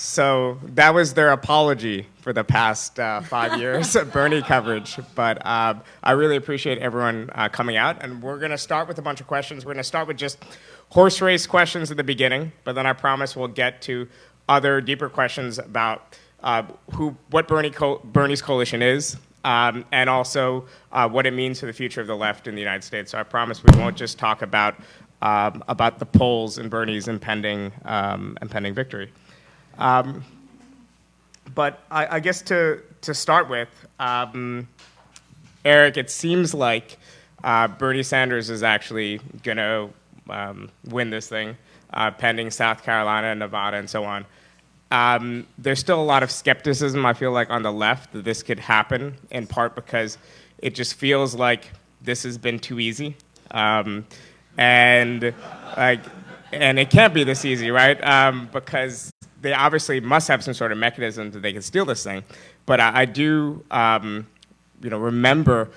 So that was their apology for the past 5 years of Bernie coverage. But I really appreciate everyone coming out. And we're going to start with a bunch of questions. We're going to start with just horse race questions at the beginning. But then I promise we'll get to other deeper questions about what Bernie's coalition is, and also what it means for the future of the left in the United States. So I promise we won't just talk about the polls and Bernie's impending victory. But I guess to start with, Eric, it seems like Bernie Sanders is actually going to win this thing, pending South Carolina, Nevada, and so on. There's still a lot of skepticism, I feel like, on the left that this could happen, in part because it just feels like this has been too easy. And it can't be this easy, right? Because they obviously must have some sort of mechanism that they can steal this thing. But I do, remember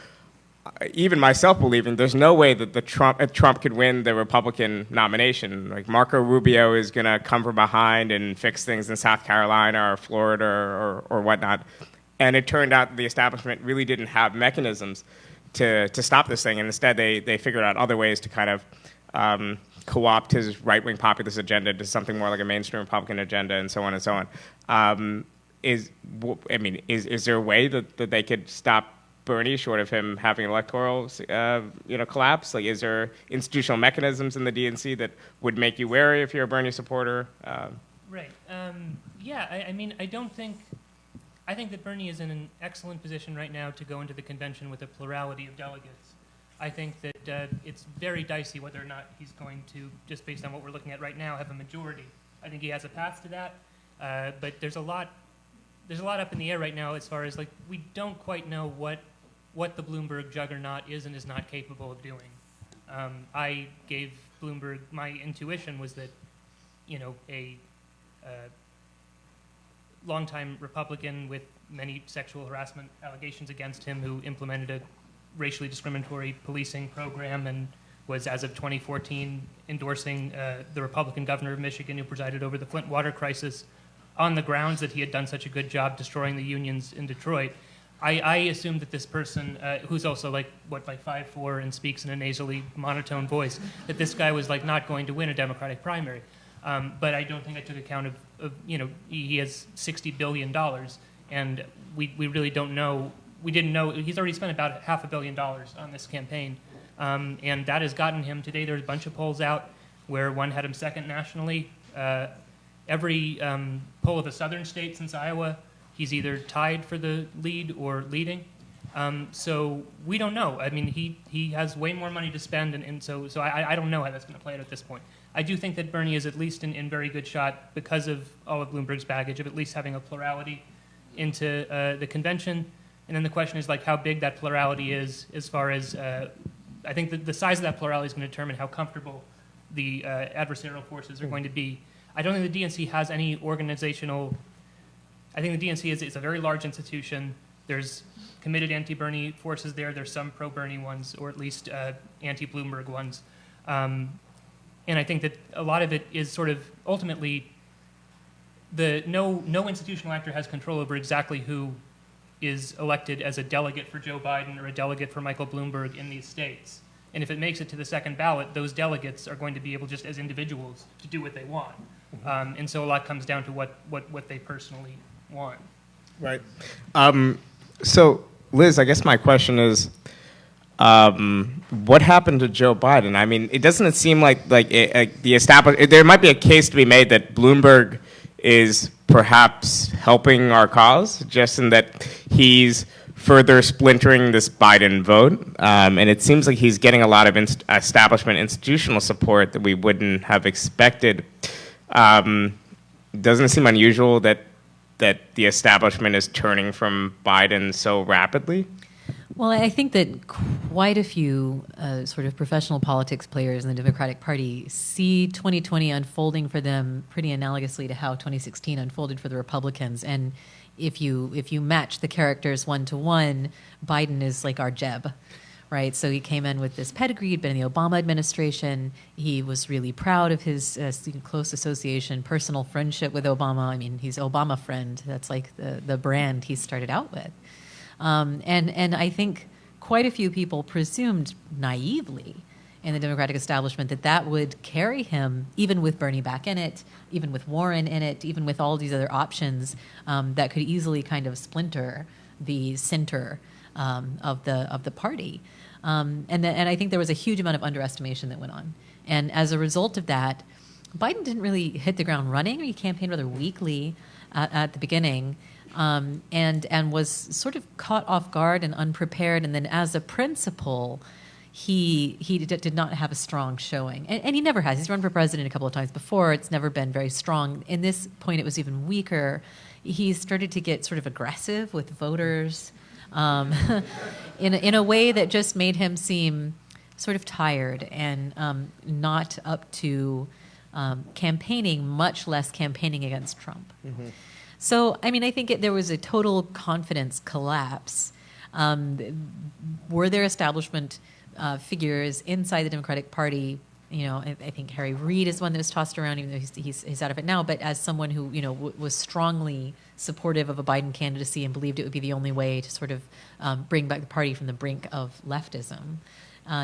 even myself believing there's no way that Trump could win the Republican nomination. Like Marco Rubio is going to come from behind and fix things in South Carolina or Florida or whatnot. And it turned out the establishment really didn't have mechanisms to stop this thing. And instead they figured out other ways to kind of co-opt his right-wing populist agenda to something more like a mainstream Republican agenda and so on and so on. Is there a way that they could stop Bernie, short of him having electoral, collapse? Like, is there institutional mechanisms in the DNC that would make you wary if you're a Bernie supporter? Right. I think that Bernie is in an excellent position right now to go into the convention with a plurality of delegates. I think that it's very dicey whether or not he's going to, just based on what we're looking at right now, have a majority. I think he has a path to that, but there's a lot up in the air right now as far as, like, we don't quite know what the Bloomberg juggernaut is and is not capable of doing. I gave Bloomberg, my intuition was that, a longtime Republican with many sexual harassment allegations against him who implemented a racially discriminatory policing program and was, as of 2014, endorsing the Republican governor of Michigan who presided over the Flint water crisis on the grounds that he had done such a good job destroying the unions in Detroit. I assumed that this person, who's also like 5'4" and speaks in a nasally monotone voice, that this guy was not going to win a Democratic primary. But I don't think I took account of he has $60 billion, and we really don't know. We didn't know he's already spent about $500 million on this campaign, and that has gotten him today. There's a bunch of polls out where one had him second nationally. Every poll of a southern state since Iowa, he's either tied for the lead or leading. So we don't know. I mean, he has way more money to spend, and so I don't know how that's going to play out at this point. I do think that Bernie is at least in very good shot because of all of Bloomberg's baggage of at least having a plurality into the convention. And then the question is how big that plurality is as far as, I think that the size of that plurality is going to determine how comfortable the adversarial forces are going to be. I don't think the DNC has any organizational. I think the DNC is a very large institution. There's committed anti-Bernie forces there. There's some pro-Bernie ones, or at least anti-Bloomberg ones. And I think that a lot of it is sort of ultimately no institutional actor has control over exactly who is elected as a delegate for Joe Biden or a delegate for Michael Bloomberg in these states. And if it makes it to the second ballot, those delegates are going to be able, just as individuals, to do what they want. And so a lot comes down to what they personally want. Right. So, Liz, I guess my question is, what happened to Joe Biden? I mean, it doesn't seem like the established. There might be a case to be made that Bloomberg is perhaps helping our cause, just in that he's further splintering this Biden vote, and it seems like he's getting a lot of establishment institutional support that we wouldn't have expected. Doesn't it seem unusual that the establishment is turning from Biden so rapidly? Well, I think that quite a few sort of professional politics players in the Democratic Party see 2020 unfolding for them pretty analogously to how 2016 unfolded for the Republicans. And if you match the characters one to one, Biden is like our Jeb, right? So he came in with this pedigree. He'd been in the Obama administration. He was really proud of his close association, personal friendship with Obama. I mean, he's Obama friend. That's like the brand he started out with. And I think quite a few people presumed naively in the Democratic establishment that would carry him, even with Bernie back in it, even with Warren in it, even with all these other options that could easily kind of splinter the center of the party. And I think there was a huge amount of underestimation that went on. And as a result of that, Biden didn't really hit the ground running. He campaigned rather weakly at the beginning. And was sort of caught off guard and unprepared. And then as a principal, he did not have a strong showing. And he never has. He's run for president a couple of times before. It's never been very strong. In this point, it was even weaker. He started to get sort of aggressive with voters in a way that just made him seem sort of tired and not up to campaigning, much less campaigning against Trump. Mm-hmm. So, I mean, I think there was a total confidence collapse. Were there establishment figures inside the Democratic Party? You know, I think Harry Reid is one that was tossed around, even though he's out of it now. But as someone who, you know, was strongly supportive of a Biden candidacy and believed it would be the only way to sort of bring back the party from the brink of leftism,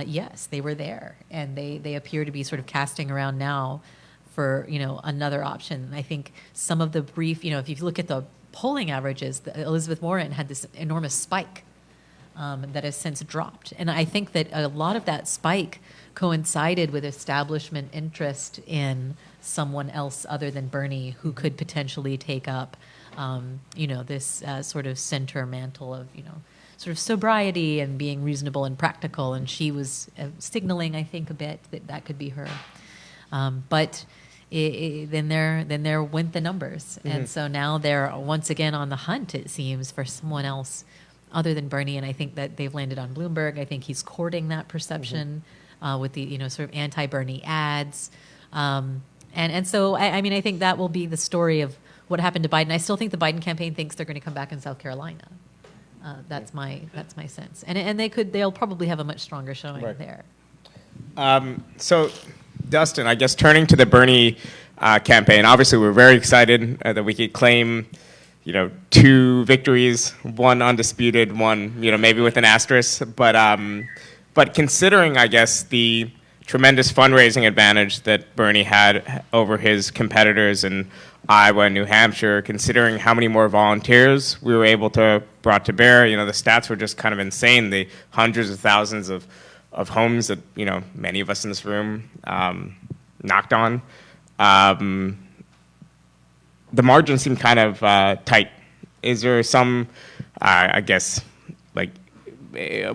yes, they were there. And they appear to be sort of casting around now for, you know, another option. I think some of the brief, you know, if you look at the polling averages, Elizabeth Warren had this enormous spike that has since dropped. And I think that a lot of that spike coincided with establishment interest in someone else other than Bernie who could potentially take up, you know, this sort of center mantle of, you know, sort of sobriety and being reasonable and practical. And she was signaling, I think, a bit that could be her. But then there went the numbers. Mm-hmm. And so now they're once again on the hunt, it seems, for someone else other than Bernie. And I think that they've landed on Bloomberg. I think he's courting that perception with the, you know, sort of anti-Bernie ads. And so, I mean, I think that will be the story of what happened to Biden. I still think the Biden campaign thinks they're going to come back in South Carolina. That's my sense. And they'll probably have a much stronger showing there. So, Dustin, I guess turning to the Bernie campaign, obviously we're very excited that we could claim, you know, 2 victories, 1 undisputed, 1, you know, maybe with an asterisk. But considering, I guess, the tremendous fundraising advantage that Bernie had over his competitors in Iowa and New Hampshire, considering how many more volunteers we were able to brought to bear, you know, the stats were just kind of insane. The hundreds of thousands of homes that, you know, many of us in this room knocked on. The margins seem kind of tight. Is there some, I guess, like,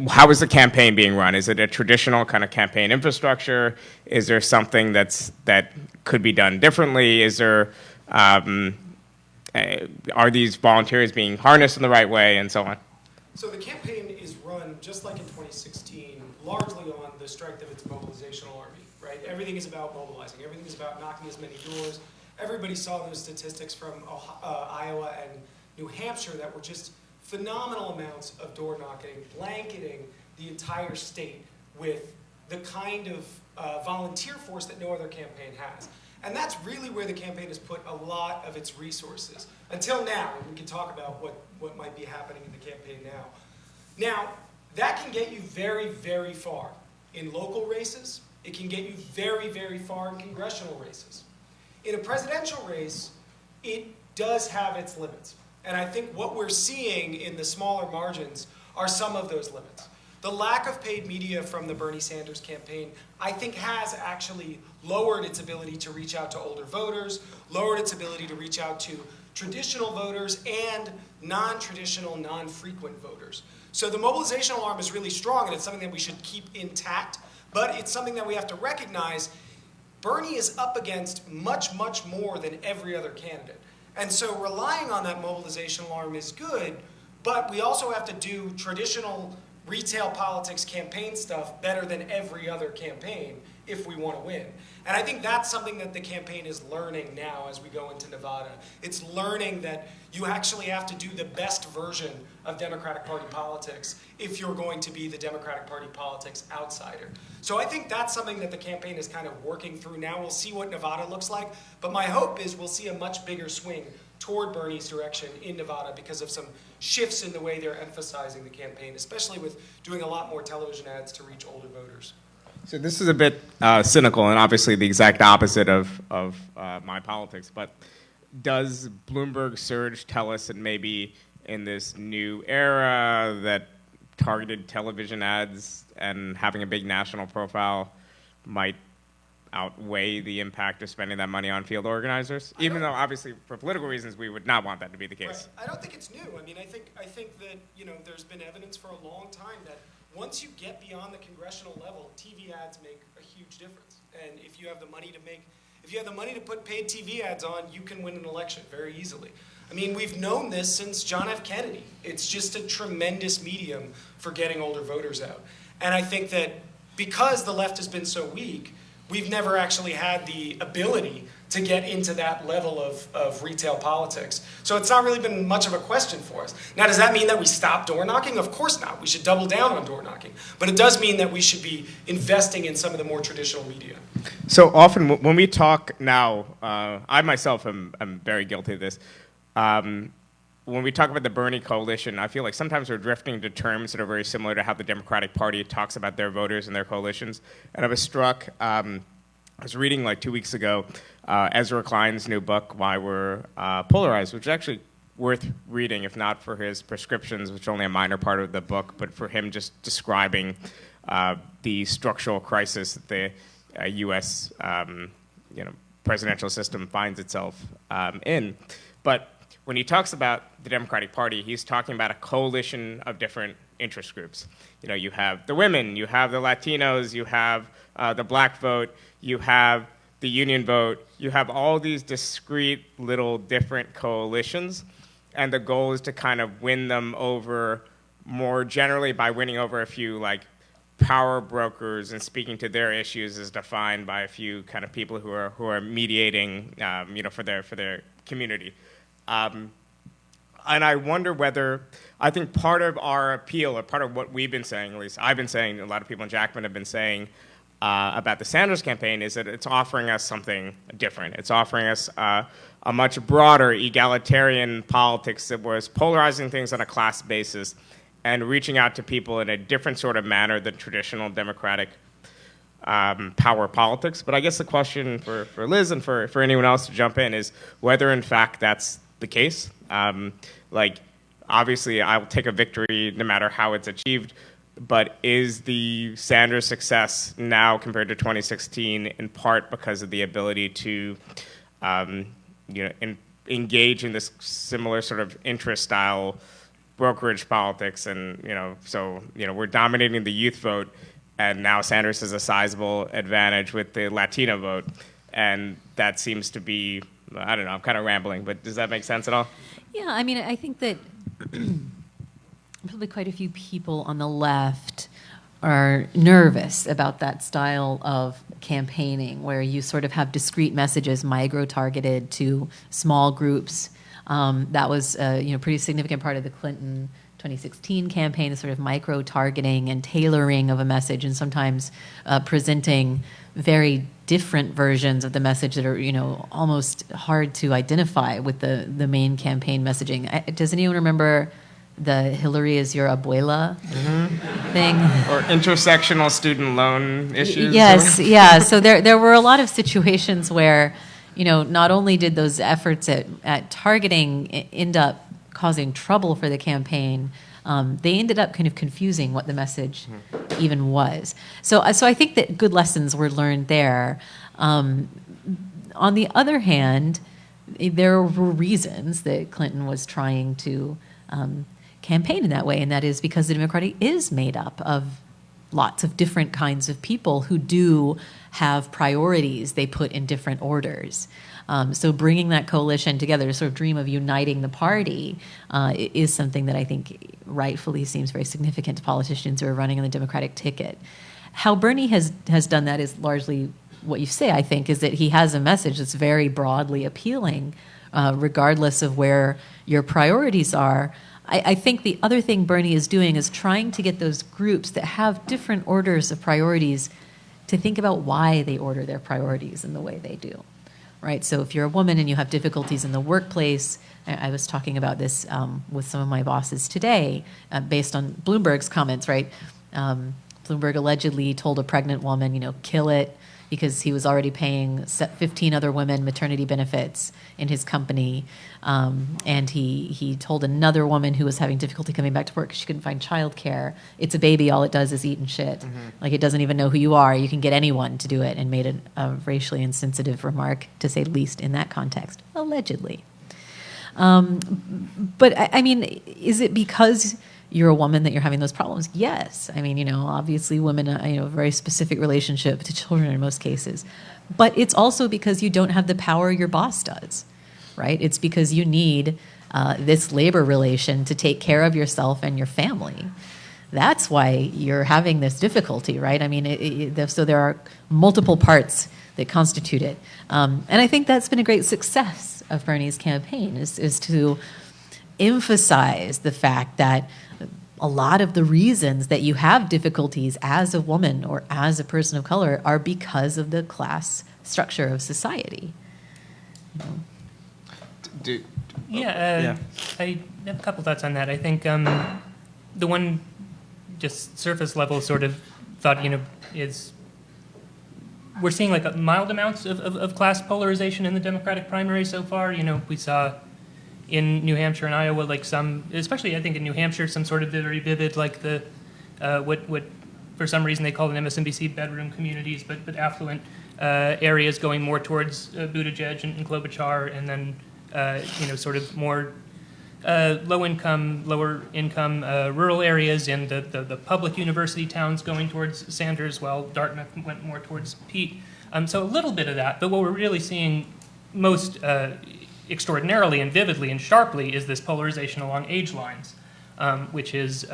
how is the campaign being run? Is it a traditional kind of campaign infrastructure? Is there something that could be done differently? Is there, are these volunteers being harnessed in the right way, and so on? So the campaign is run, just like in 2016, largely on the strength of its mobilizational army, right? Everything is about mobilizing. Everything is about knocking as many doors. Everybody saw those statistics from Iowa and New Hampshire that were just phenomenal amounts of door knocking, blanketing the entire state with the kind of volunteer force that no other campaign has. And that's really where the campaign has put a lot of its resources. Until now, and we can talk about what might be happening in the campaign now. Now, that can get you very, very far in local races. It can get you very, very far in congressional races. In a presidential race, it does have its limits. And I think what we're seeing in the smaller margins are some of those limits. The lack of paid media from the Bernie Sanders campaign, I think, has actually lowered its ability to reach out to older voters, lowered its ability to reach out to traditional voters and non-traditional, non-frequent voters. So the mobilizational arm is really strong, and it's something that we should keep intact, but it's something that we have to recognize. Bernie is up against much, much more than every other candidate. And so relying on that mobilizational arm is good, but we also have to do traditional retail politics campaign stuff better than every other campaign. if we want to win. And I think that's something that the campaign is learning now as we go into Nevada. It's learning that you actually have to do the best version of Democratic Party politics if you're going to be the Democratic Party politics outsider. So I think that's something that the campaign is kind of working through now. We'll see what Nevada looks like, but my hope is we'll see a much bigger swing toward Bernie's direction in Nevada because of some shifts in the way they're emphasizing the campaign, especially with doing a lot more television ads to reach older voters. So this is a bit cynical and obviously the exact opposite of my politics, but does Bloomberg surge tell us that maybe in this new era that targeted television ads and having a big national profile might outweigh the impact of spending that money on field organizers? Even though obviously for political reasons we would not want that to be the case. Right. I don't think it's new. I mean, I think that there's been evidence for a long time that once you get beyond the congressional level, TV ads make a huge difference. And if you have the money to put paid TV ads on, you can win an election very easily. I mean, we've known this since John F. Kennedy. It's just a tremendous medium for getting older voters out. And I think that because the left has been so weak, we've never actually had the ability to get into that level of retail politics. So it's not really been much of a question for us. Now, does that mean that we stop door knocking? Of course not. We should double down on door knocking. But it does mean that we should be investing in some of the more traditional media. So often when we talk now, I myself am very guilty of this. When we talk about the Bernie coalition, I feel like sometimes we're drifting to terms that are very similar to how the Democratic Party talks about their voters and their coalitions. And I was struck, I was reading like 2 weeks ago, Ezra Klein's new book, Why We're Polarized, which is actually worth reading, if not for his prescriptions, which are only a minor part of the book, but for him just describing the structural crisis that the U.S. Presidential system finds itself in. But when he talks about the Democratic Party, he's talking about a coalition of different interest groups. You have the women, you have the Latinos, you have the black vote, you have the union vote, you have all these discrete little different coalitions, and the goal is to kind of win them over more generally by winning over a few like power brokers and speaking to their issues as defined by a few kind of people who are mediating, for their community. And I wonder whether, I think part of our appeal, or part of what we've been saying, at least I've been saying, a lot of people in Jacobin have been saying about the Sanders campaign, is that it's offering us something different. It's offering us a much broader egalitarian politics that was polarizing things on a class basis and reaching out to people in a different sort of manner than traditional Democratic power politics. But I guess the question for Liz and for anyone else to jump in is whether, in fact, that's the case. Obviously, I'll take a victory no matter how it's achieved, but is the Sanders success now compared to 2016 in part because of the ability to engage in this similar sort of interest-style brokerage politics, and we're dominating the youth vote, and now Sanders has a sizable advantage with the Latino vote, and that seems to be, I don't know, I'm kind of rambling, but does that make sense at all? Yeah, I mean, I think that probably quite a few people on the left are nervous about that style of campaigning, where you sort of have discrete messages micro-targeted to small groups. That was a pretty significant part of the Clinton 2016 campaign, the sort of micro-targeting and tailoring of a message, and sometimes presenting very different versions of the message that are, almost hard to identify with the main campaign messaging. Does anyone remember the Hillary is your abuela thing? Or intersectional student loan issues? Yes, yeah. So there were a lot of situations where, not only did those efforts at targeting end up causing trouble for the campaign, they ended up kind of confusing what the message even was. So I think that good lessons were learned there. On the other hand, there were reasons that Clinton was trying to campaign in that way, and that is because the Democratic Party is made up of lots of different kinds of people who do have priorities they put in different orders. So bringing that coalition together to sort of dream of uniting the party is something that I think rightfully seems very significant to politicians who are running on the Democratic ticket. How Bernie has done that is largely what you say, I think, is that he has a message that's very broadly appealing, regardless of where your priorities are. I think the other thing Bernie is doing is trying to get those groups that have different orders of priorities to think about why they order their priorities in the way they do, right? So if you're a woman and you have difficulties in the workplace, I was talking about this with some of my bosses today, based on Bloomberg's comments, right? Bloomberg allegedly told a pregnant woman, kill it, because he was already paying 15 other women maternity benefits in his company. And he told another woman who was having difficulty coming back to work because she couldn't find childcare, it's a baby, all it does is eat and shit. Like, it doesn't even know who you are. You can get anyone to do it, and made a racially insensitive remark, to say the least, in that context, allegedly. But, I mean, is it because you're a woman that you're having those problems? Yes. I mean, obviously women, a very specific relationship to children in most cases. But it's also because you don't have the power your boss does, right? It's because you need this labor relation to take care of yourself and your family. That's why you're having this difficulty, right? I mean, so there are multiple parts that constitute it. And I think that's been a great success of Bernie's campaign, is to emphasize the fact that a lot of the reasons that you have difficulties as a woman or as a person of color are because of the class structure of society. I have a couple thoughts on that. I think the one just surface level sort of thought, is we're seeing like mild amounts of class polarization in the Democratic primary so far. We saw in New Hampshire and Iowa, like some, especially I think in New Hampshire, some sort of very vivid, like the what for some reason they call it MSNBC bedroom communities, but affluent areas going more towards Buttigieg and Klobuchar, and then sort of more lower income rural areas, and the public university towns going towards Sanders, while Dartmouth went more towards Pete. So a little bit of that, but what we're really seeing most extraordinarily and vividly and sharply is this polarization along age lines, which is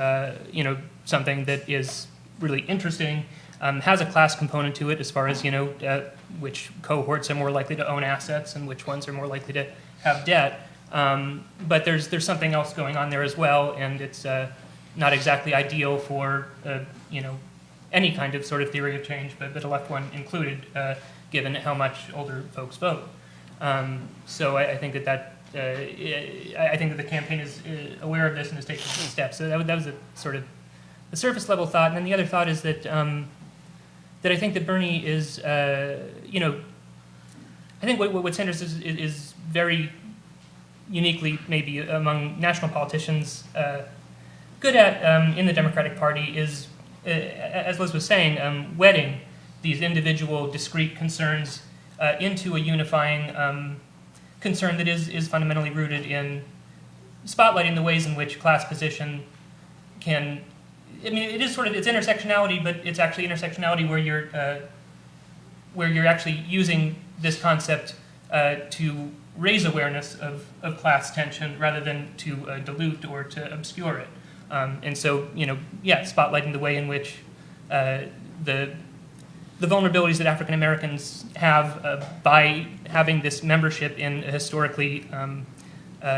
something that is really interesting, has a class component to it as far as which cohorts are more likely to own assets and which ones are more likely to have debt. But there's something else going on there as well, and it's not exactly ideal for any kind of sort of theory of change, but a left one included, given how much older folks vote. So I think that I think that the campaign is aware of this and is taking steps. So that was a sort of a surface level thought. And then the other thought is that that I think that Bernie is, I think what Sanders is very uniquely, maybe among national politicians, good at in the Democratic Party is, as Liz was saying, wedding these individual discrete concerns into a unifying concern that is fundamentally rooted in spotlighting the ways in which class position can, it is sort of, it's intersectionality, but it's actually intersectionality where you're actually using this concept to raise awareness of class tension rather than to dilute or to obscure it. And so, spotlighting the way in which the vulnerabilities that African Americans have by having this membership in a historically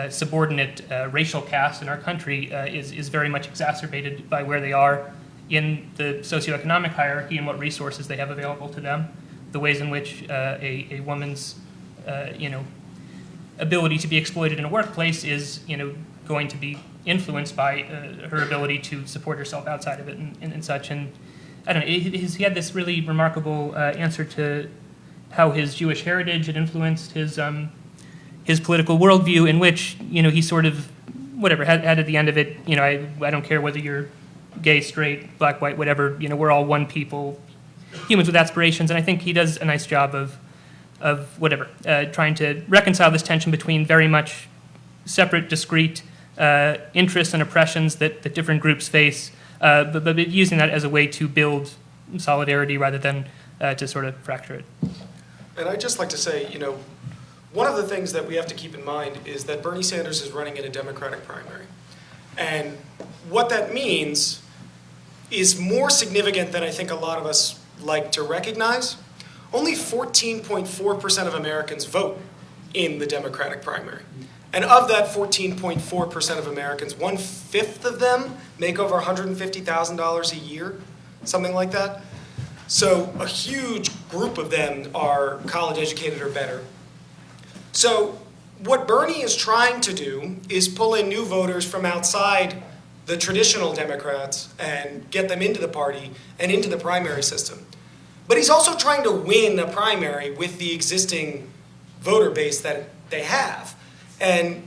subordinate racial caste in our country is very much exacerbated by where they are in the socioeconomic hierarchy and what resources they have available to them, the ways in which a woman's ability to be exploited in a workplace is going to be influenced by her ability to support herself outside of it and such. And I don't know, he had this really remarkable answer to how his Jewish heritage had influenced his political worldview, in which he sort of had at the end of it, I don't care whether you're gay, straight, black, white, whatever, we're all one people, humans with aspirations. And I think he does a nice job of trying to reconcile this tension between very much separate, discrete interests and oppressions that different groups face, but using that as a way to build solidarity rather than to sort of fracture it. And I'd just like to say, one of the things that we have to keep in mind is that Bernie Sanders is running in a Democratic primary. And what that means is more significant than I think a lot of us like to recognize. Only 14.4% of Americans vote in the Democratic primary. And of that 14.4% of Americans, 1/5 of them make over $150,000 a year, something like that. So a huge group of them are college educated or better. So what Bernie is trying to do is pull in new voters from outside the traditional Democrats and get them into the party and into the primary system. But he's also trying to win a primary with the existing voter base that they have. And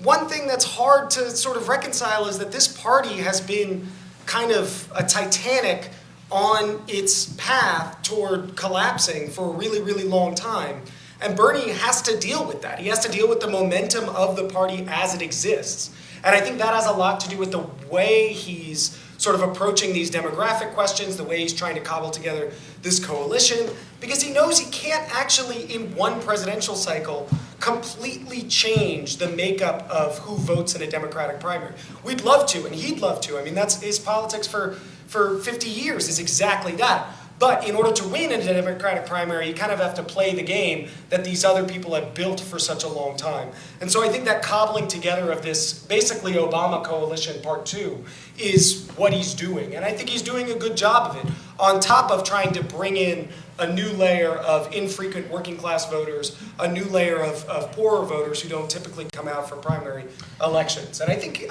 one thing that's hard to sort of reconcile is that this party has been kind of a Titanic on its path toward collapsing for a really, really long time. And Bernie has to deal with that. He has to deal with the momentum of the party as it exists. And I think that has a lot to do with the way he's sort of approaching these demographic questions, the way he's trying to cobble together this coalition, because he knows he can't actually, in one presidential cycle, completely change the makeup of who votes in a Democratic primary. We'd love to, and he'd love to. I mean, that's his politics for 50 years is exactly that. But in order to win in a Democratic primary, you kind of have to play the game that these other people have built for such a long time. And so I think that cobbling together of this basically Obama coalition part 2 is what he's doing. And I think he's doing a good job of it, on top of trying to bring in a new layer of infrequent working class voters, a new layer of poorer voters who don't typically come out for primary elections. And I think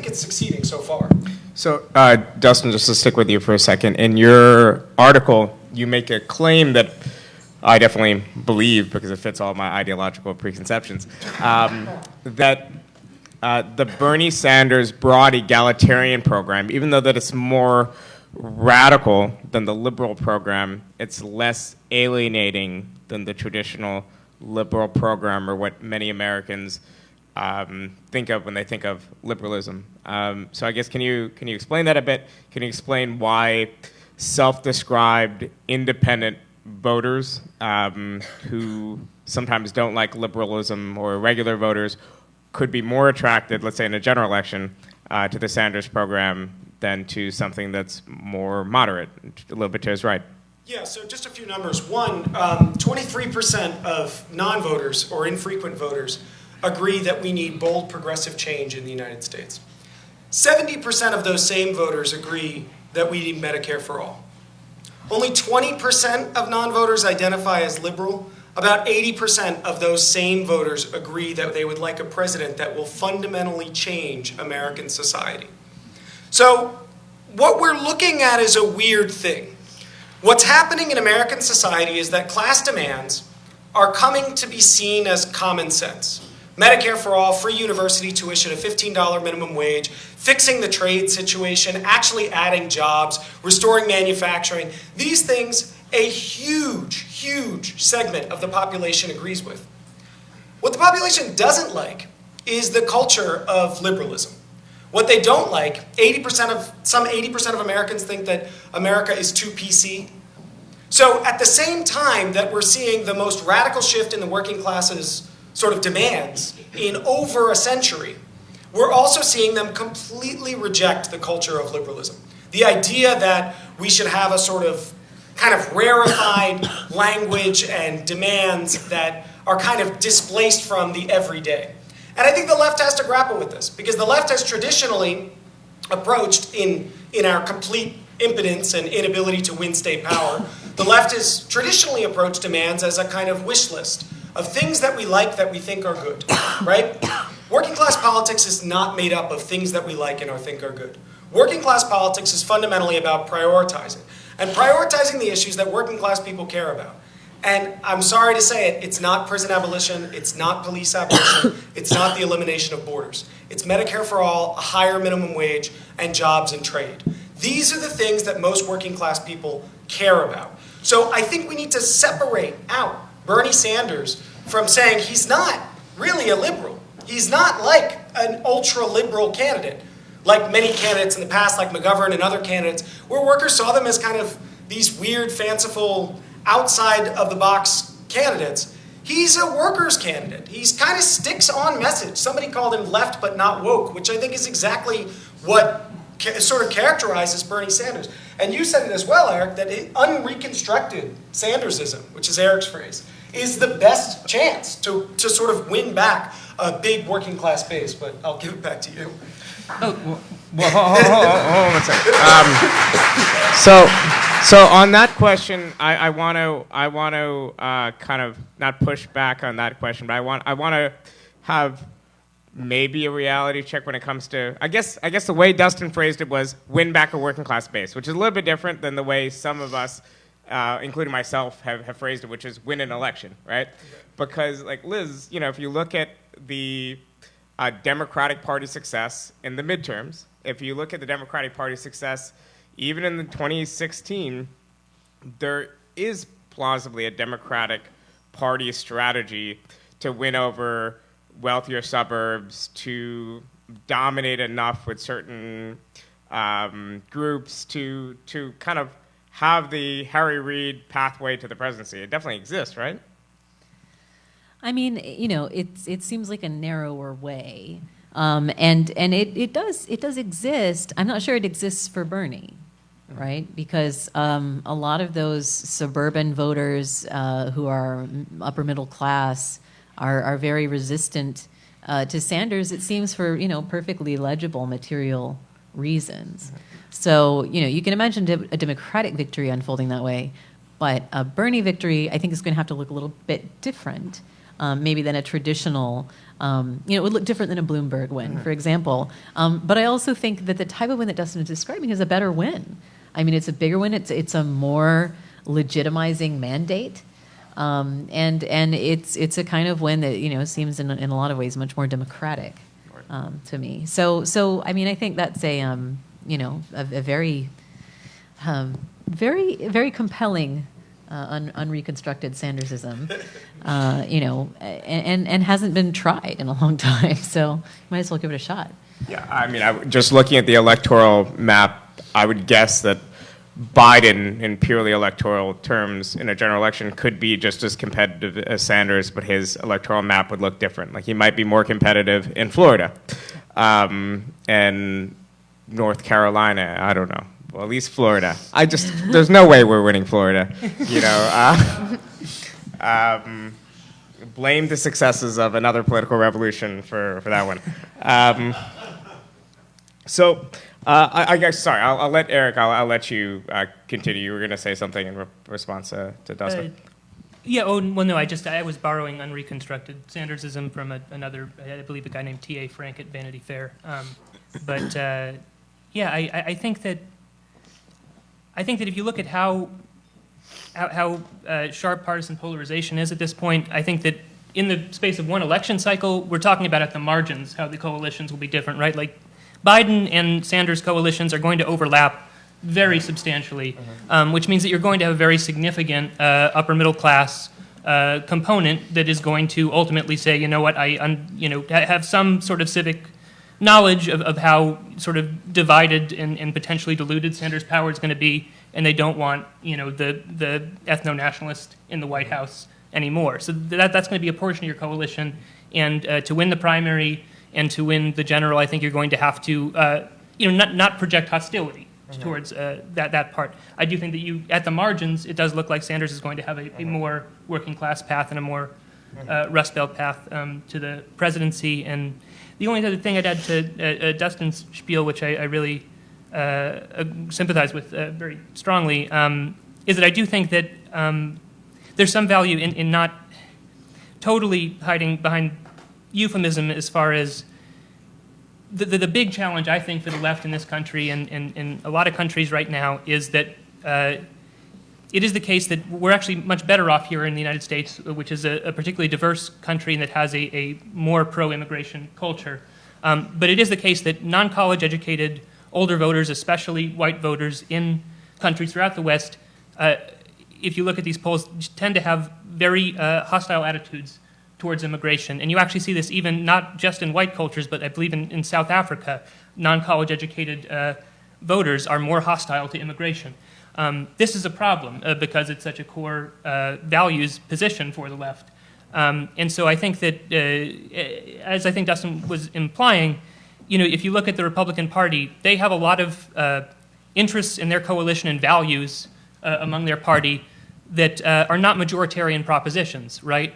it's succeeding so far. So, Dustin, just to stick with you for a second, in your article, you make a claim that I definitely believe, because it fits all my ideological preconceptions, that the Bernie Sanders broad egalitarian program, even though that it's more radical than the liberal program, it's less alienating than the traditional liberal program, or what many Americans think of when they think of liberalism. So I guess can you explain that a bit? Can you explain why self-described independent voters who sometimes don't like liberalism, or regular voters, could be more attracted, let's say in a general election, to the Sanders program than to something that's more moderate, a little bit to his right? Yeah, so just a few numbers. One, 23% of non-voters or infrequent voters agree that we need bold progressive change in the United States. 70% of those same voters agree that we need Medicare for all. Only 20% of non-voters identify as liberal. About 80% of those same voters agree that they would like a president that will fundamentally change American society. So what we're looking at is a weird thing. What's happening in American society is that class demands are coming to be seen as common sense. Medicare for all, free university tuition, a $15 minimum wage, fixing the trade situation, actually adding jobs, restoring manufacturing. These things, a huge, huge segment of the population agrees with. What the population doesn't like is the culture of liberalism. What they don't like, 80% of Americans think that America is too PC. So at the same time that we're seeing the most radical shift in the working classes sort of demands in over a century, we're also seeing them completely reject the culture of liberalism. The idea that we should have a sort of kind of rarefied language and demands that are kind of displaced from the everyday. And I think the left has to grapple with this, because the left has traditionally approached, in our complete impotence and inability to win state power, the left has traditionally approached demands as a kind of wish list of things that we like that we think are good, right? Working class politics is not made up of things that we like and think are good. Working class politics is fundamentally about prioritizing, and prioritizing the issues that working class people care about. And I'm sorry to say it, it's not prison abolition, it's not police abolition, it's not the elimination of borders. It's Medicare for all, a higher minimum wage, and jobs and trade. These are the things that most working class people care about. So I think we need to separate out Bernie Sanders from saying he's not really a liberal. He's not like an ultra-liberal candidate, like many candidates in the past, like McGovern and other candidates, where workers saw them as kind of these weird, fanciful, outside-of-the-box candidates. He's a workers' candidate. He's kind of sticks on message. Somebody called him left but not woke, which I think is exactly what sort of characterizes Bernie Sanders. And you said it as well, Eric, that unreconstructed Sandersism, which is Eric's phrase, is the best chance to sort of win back a big working class base. But I'll give it back to you. Oh, well, hold on 1 second. So on that question, I want to kind of not push back on that question, but I want to have maybe a reality check when it comes to, I guess the way Dustin phrased it was win back a working class base, which is a little bit different than the way some of us, including myself, have phrased it, which is win an election, right? Because like Liz, if you look at the Democratic Party success in the midterms, if you look at the Democratic Party success even in the 2016, there is plausibly a Democratic Party strategy to win over wealthier suburbs, to dominate enough with certain groups to kind of have the Harry Reid pathway to the presidency. It definitely exists, right? I mean, it seems like a narrower way, and it does exist. I'm not sure it exists for Bernie, right? Because a lot of those suburban voters who are upper middle class are very resistant to Sanders. It seems for perfectly legible material reasons. So you can imagine a Democratic victory unfolding that way, but a Bernie victory I think is going to have to look a little bit different. Maybe than a traditional, it would look different than a Bloomberg win, for example. But I also think that the type of win that Dustin is describing is a better win. I mean, it's a bigger win. It's a more legitimizing mandate, and it's a kind of win that seems in a lot of ways much more democratic to me. So I mean, I think that's a very very compelling. Unreconstructed Sandersism, and hasn't been tried in a long time. So might as well give it a shot. Yeah, I mean, just looking at the electoral map, I would guess that Biden, in purely electoral terms, in a general election, could be just as competitive as Sanders, but his electoral map would look different. Like he might be more competitive in Florida, and North Carolina. I don't know. Well, at least Florida. There's no way we're winning Florida. Blame the successes of another political revolution for that one. I guess, sorry, I'll let Eric, I'll let you continue. You were going to say something in response to Dustin. No, I was borrowing unreconstructed Sandersism from another, I believe a guy named T.A. Frank at Vanity Fair. I think that if you look at how sharp partisan polarization is at this point, I think that in the space of one election cycle, we're talking about at the margins how the coalitions will be different, right? Like Biden and Sanders coalitions are going to overlap very substantially, which means that you're going to have a very significant upper middle class component that is going to ultimately say, you know what, have some sort of civic knowledge of how sort of divided and potentially diluted Sanders' power is going to be, and they don't want the ethno-nationalist in the White House anymore. So that's going to be a portion of your coalition, and to win the primary and to win the general, I think you're going to have to not project hostility towards that part. I do think that at the margins, it does look like Sanders is going to have a more working class path and a more Rust Belt path to the presidency. And the only other thing I'd add to Dustin's spiel, which I really sympathize with very strongly, is that I do think that there's some value in not totally hiding behind euphemism as far as the big challenge, I think, for the left in this country and in a lot of countries right now is that it is the case that we're actually much better off here in the United States, which is a particularly diverse country and that has a more pro-immigration culture. But it is the case that non-college educated older voters, especially white voters in countries throughout the West, if you look at these polls, tend to have very hostile attitudes towards immigration. And you actually see this even not just in white cultures, but I believe in South Africa, non-college educated voters are more hostile to immigration. This is a problem because it's such a core values position for the left. And so I think that, as I think Dustin was implying, if you look at the Republican Party, they have a lot of interests in their coalition and values among their party that are not majoritarian propositions, right?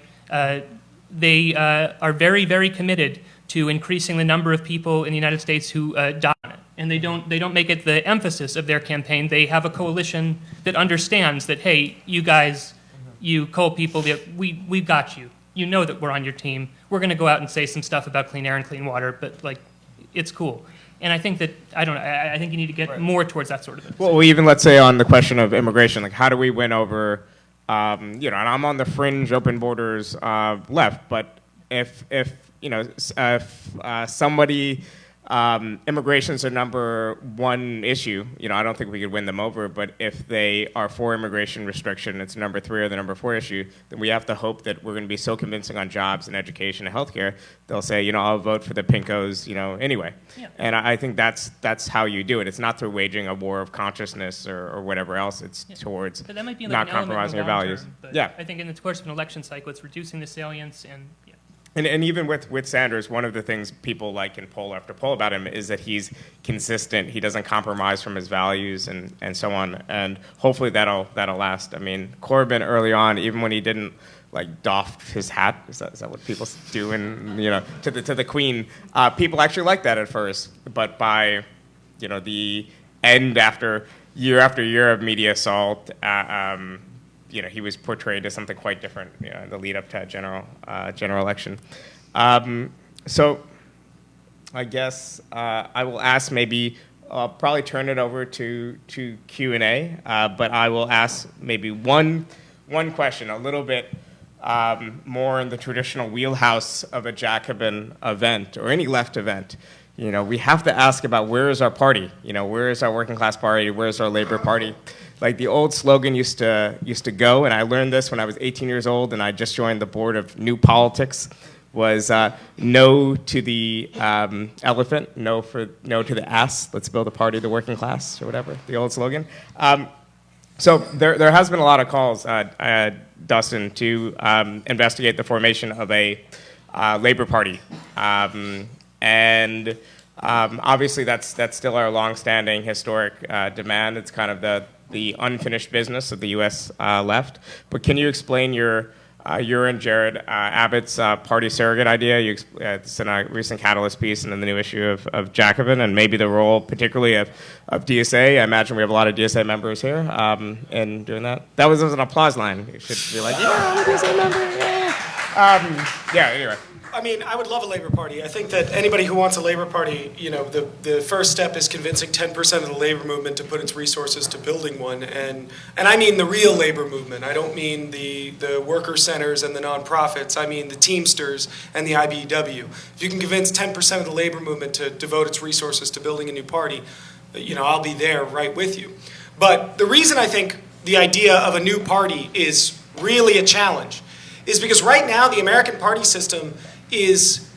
They are very, very committed to increasing the number of people in the United States who die on it. And they don't make it the emphasis of their campaign. They have a coalition that understands that, hey, you guys, you coal people, we've got you. You know that we're on your team. We're going to go out and say some stuff about clean air and clean water, but like, it's cool. And I think that, I think you need to get more towards that sort of thing. Well, even let's say on the question of immigration, like how do we win over, and I'm on the fringe open borders left, but if somebody, immigration's their number one issue, I don't think we could win them over, but if they are for immigration restriction, it's number 3 or the number 4 issue, then we have to hope that we're going to be so convincing on jobs and education and healthcare, they'll say, I'll vote for the Pinkos, anyway. Yeah. And I think that's how you do it. It's not through waging a war of consciousness or whatever else. It's towards that might be not compromising your values. Term, yeah. I think in the course of an election cycle, it's reducing the salience and. And even with Sanders, one of the things people like in poll after poll about him is that he's consistent. He doesn't compromise from his values and so on. And hopefully that'll last. I mean, Corbyn early on, even when he didn't doff his hat, is that what people do to the Queen? People actually liked that at first, but by the end after year of media assault. He was portrayed as something quite different in the lead up to that general election. So I guess I will ask maybe, I'll probably turn it over to Q&A, but I will ask maybe one question, a little bit more in the traditional wheelhouse of a Jacobin event or any left event. We have to ask about where is our party? Where is our working class party? Where is our labor party? Like the old slogan used to go, and I learned this when I was 18 years old, and I just joined the board of New Politics, was no to the elephant, no to the ass, let's build a party of the working class, or whatever, the old slogan. So there has been a lot of calls, Dustin, to investigate the formation of a labor party. And obviously that's still our longstanding historic demand. It's kind of the unfinished business of the U.S. left. But can you explain your and Jared Abbott's party surrogate idea? It's in a recent Catalyst piece and in the new issue of Jacobin, and maybe the role particularly of DSA. I imagine we have a lot of DSA members here in doing that. That was an applause line. You should be like, yeah, DSA member, yeah. Anyway. I mean, I would love a labor party. I think that anybody who wants a labor party, the first step is convincing 10% of the labor movement to put its resources to building one. And I mean the real labor movement. I don't mean the worker centers and the nonprofits. I mean the Teamsters and the IBEW. If you can convince 10% of the labor movement to devote its resources to building a new party, I'll be there right with you. But the reason I think the idea of a new party is really a challenge is because right now the American party system is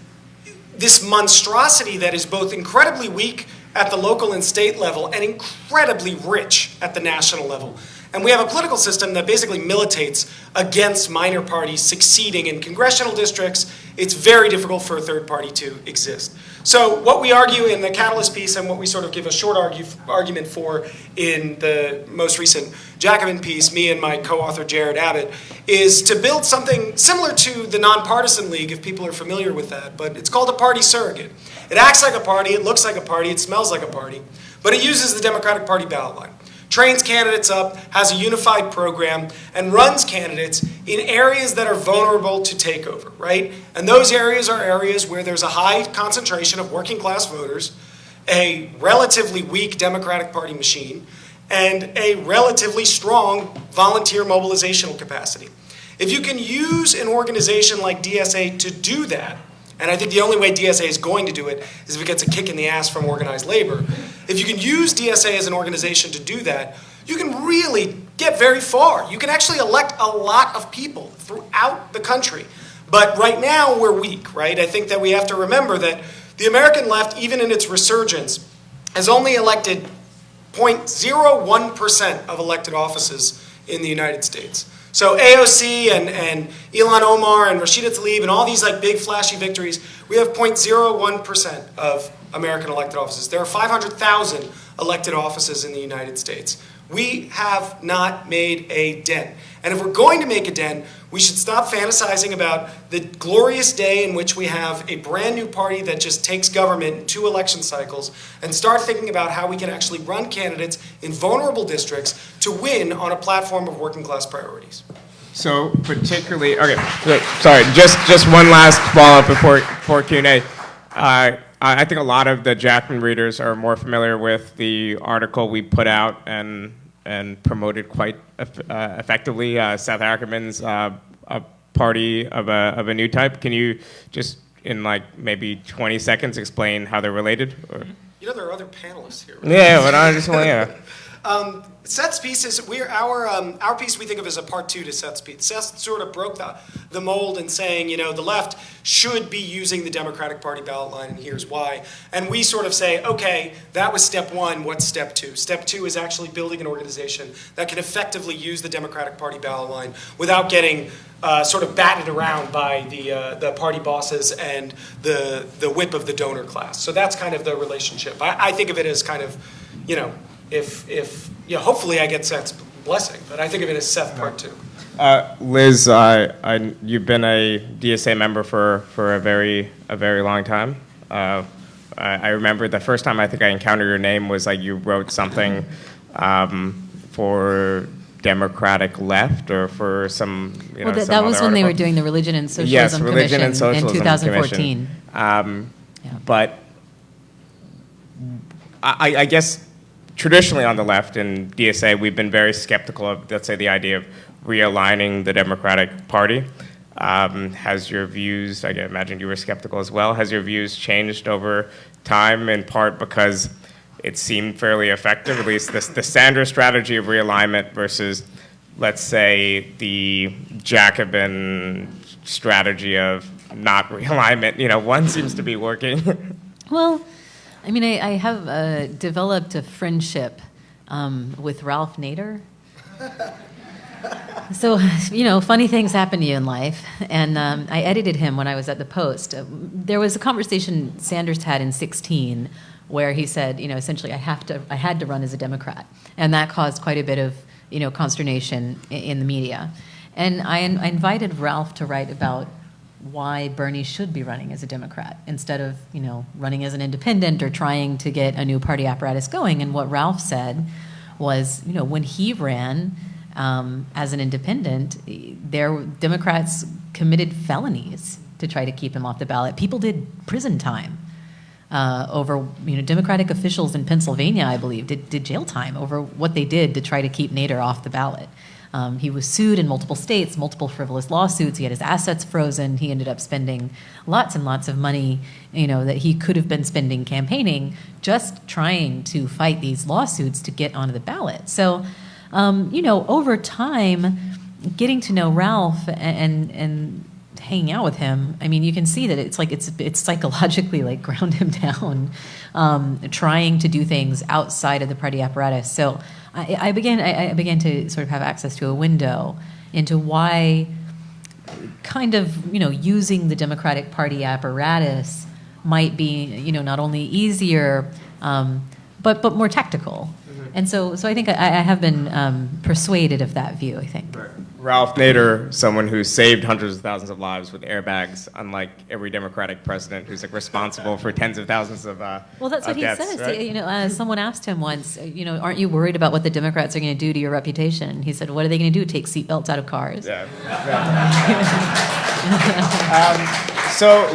this monstrosity that is both incredibly weak at the local and state level and incredibly rich at the national level. And we have a political system that basically militates against minor parties succeeding in congressional districts. It's very difficult for a third party to exist. So what we argue in the Catalyst piece and what we sort of give a short argument for in the most recent Jacobin piece, me and my co-author Jared Abbott, is to build something similar to the Nonpartisan League, if people are familiar with that, but it's called a party surrogate. It acts like a party, it looks like a party, it smells like a party, but it uses the Democratic Party ballot line. Trains candidates up, has a unified program, and runs candidates in areas that are vulnerable to takeover, right? And those areas are areas where there's a high concentration of working class voters, a relatively weak Democratic Party machine, and a relatively strong volunteer mobilizational capacity. If you can use an organization like DSA to do that, and I think the only way DSA is going to do it is if it gets a kick in the ass from organized labor. If you can use DSA as an organization to do that, you can really get very far. You can actually elect a lot of people throughout the country. But right now, we're weak, right? I think that we have to remember that the American left, even in its resurgence, has only elected 0.01% of elected offices in the United States. So AOC and Ilhan Omar and Rashida Tlaib and all these like big flashy victories, we have 0.01% of American elected offices. There are 500,000 elected offices in the United States. We have not made a dent. And if we're going to make a dent, we should stop fantasizing about the glorious day in which we have a brand new party that just takes government in 2 election cycles and start thinking about how we can actually run candidates in vulnerable districts to win on a platform of working class priorities. So particularly, okay, sorry, just one last follow-up before Q&A. I think a lot of the Jacobin readers are more familiar with the article we put out and promoted quite effectively, South Ackerman's a party of a new type. Can you just, in like maybe 20 seconds, explain how they're related? Or? You know, there are other panelists here. Right? Yeah, but I just want to, Seth's piece is our piece we think of as a part 2 to Seth's piece. Seth sort of broke the mold in saying, you know, the left should be using the Democratic Party ballot line, and here's why. And we sort of say, okay, that was step 1. What's step 2? Step 2 is actually building an organization that can effectively use the Democratic Party ballot line without getting sort of batted around by the party bosses and the whip of the donor class. So that's kind of the relationship. I think of it as kind of, you know, if you know, hopefully I get Seth's blessing, but I think of it as Seth part 2. Liz, you've been a DSA member for a very long time. I remember the first time I think I encountered your name was like you wrote something for Democratic Left or for some, you know, that was when they were doing the Religion and Socialism Religion and Commission Socialism in 2014. But I guess traditionally on the left in DSA, we've been very skeptical of, let's say, the idea of realigning the Democratic Party. Has your views, I imagine you were skeptical as well, has your views changed over time, in part because it seemed fairly effective, at least the Sanders strategy of realignment versus, let's say, the Jacobin strategy of not realignment? You know, one seems to be working. Well, I mean, I have developed a friendship with Ralph Nader. So, you know, funny things happen to you in life. And I edited him when I was at the Post. There was a conversation Sanders had in 2016 where he said, you know, essentially, I had to run as a Democrat. And that caused quite a bit of, you know, consternation in the media. And I invited Ralph to write about why Bernie should be running as a Democrat instead of, you know, running as an independent or trying to get a new party apparatus going. And what Ralph said was, you know, when he ran as an independent, Democrats committed felonies to try to keep him off the ballot. People did prison time over, you know, Democratic officials in Pennsylvania, I believe, did jail time over what they did to try to keep Nader off the ballot. He was sued in multiple states, multiple frivolous lawsuits. He had his assets frozen. He ended up spending lots and lots of money, you know, that he could have been spending campaigning, just trying to fight these lawsuits to get onto the ballot. So, you know, over time, getting to know Ralph and hanging out with him, I mean, you can see that it's like it's psychologically like ground him down, trying to do things outside of the party apparatus. So I began to sort of have access to a window into why kind of, you know, using the Democratic Party apparatus might be, you know, not only easier, but more tactical. Mm-hmm. And so I think I have been persuaded of that view, I think. Right. Ralph Nader, someone who saved hundreds of thousands of lives with airbags, unlike every Democratic president who's like responsible for tens of thousands of well, that's what deaths, he says. right? You know, someone asked him once, you know, aren't you worried about what the Democrats are going to do to your reputation? He said, what are they going to do? Take seatbelts out of cars? Yeah. So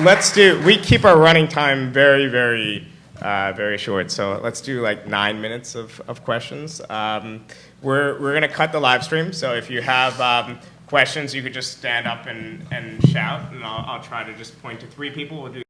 we keep our running time very, very, very short. So let's do like 9 minutes of questions. We're going to cut the live stream, so if you have questions, you could just stand up and shout, and I'll try to just point to 3 people. We'll do